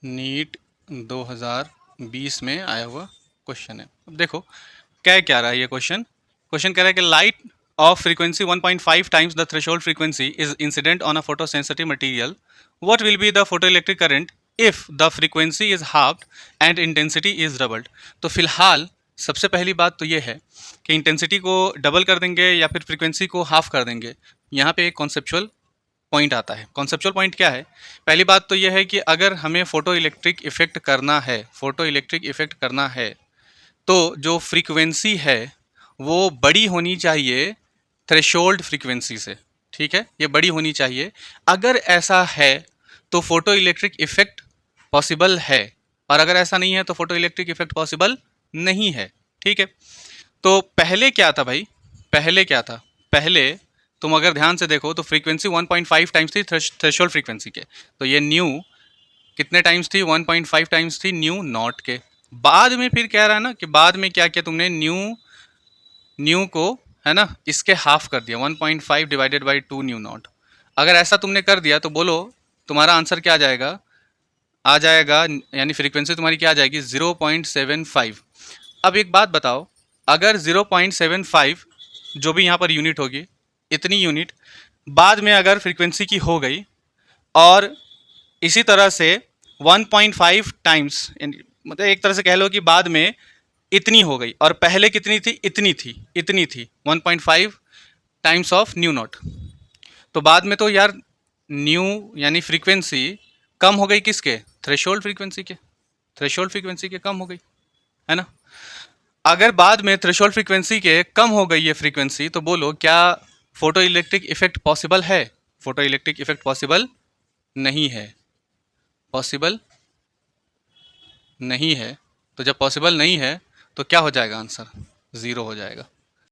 NEET 2020 में आया हुआ क्वेश्चन है। अब देखो क्या रहा है ये क्वेश्चन। क्वेश्चन कह रहा है कि light of frequency 1.5 times the threshold frequency is incident on a photo sensitive material. What will be the photo electric current if the frequency is halved and intensity is doubled. तो फिलहाल सबसे पहली बात तो ये है कि इंटेंसिटी को डबल कर देंगे या फिर फ्रीक्वेंसी को हाफ कर देंगे। यहाँ पे एक कॉन्सेप्चुअल पॉइंट आता है। कॉन्सेप्चुअल पॉइंट क्या है? पहली बात तो यह है कि अगर हमें फोटो इलेक्ट्रिक इफेक्ट करना है, फोटो इलेक्ट्रिक इफेक्ट करना है, तो जो फ्रीक्वेंसी है वो बड़ी होनी चाहिए थ्रेशोल्ड फ्रीक्वेंसी से। ठीक है, ये बड़ी होनी चाहिए। अगर ऐसा है तो फोटो इलेक्ट्रिक इफेक्ट पॉसिबल है, और अगर ऐसा नहीं है तो फोटो इलेक्ट्रिक इफेक्ट पॉसिबल नहीं है। ठीक है, तो पहले क्या था भाई? पहले क्या था? पहले तुम अगर ध्यान से देखो तो फ्रीक्वेंसी 1.5 टाइम्स थी थ्रेशोल्ड फ्रीक्वेंसी के। तो ये न्यू कितने टाइम्स थी? 1.5 टाइम्स थी न्यू नॉट के। बाद में फिर कह रहा है ना कि बाद में क्या किया तुमने, न्यू को, है ना, इसके हाफ कर दिया, 1.5 डिवाइडेड बाई 2 न्यू नॉट। अगर ऐसा तुमने कर दिया तो बोलो तुम्हारा आंसर क्या आ जाएगा? आ जाएगा, यानी फ्रीक्वेंसी तुम्हारी क्या आ जाएगी? 0.75। अब एक बात बताओ, अगर 0.75 जो भी यहाँ पर यूनिट होगी, इतनी यूनिट बाद में अगर फ्रीक्वेंसी की हो गई, और इसी तरह से 1.5 टाइम्स, मतलब एक तरह से कह लो कि बाद में इतनी हो गई, और पहले कितनी थी? इतनी थी 1.5 टाइम्स ऑफ न्यू नॉट। तो बाद में तो यार न्यू यानी फ्रीक्वेंसी कम हो गई किसके? थ्रेशोल्ड फ्रीक्वेंसी के। थ्रेशोल्ड फ्रीक्वेंसी के कम हो गई, है ना। अगर बाद में थ्रेशोल्ड फ्रीक्वेंसी के कम हो गई ये फ्रीक्वेंसी, तो बोलो क्या फोटो इलेक्ट्रिक इफेक्ट पॉसिबल है? फोटो इलेक्ट्रिक इफेक्ट पॉसिबल नहीं है। पॉसिबल नहीं है। तो जब पॉसिबल नहीं है तो क्या हो जाएगा आंसर? ज़ीरो हो जाएगा।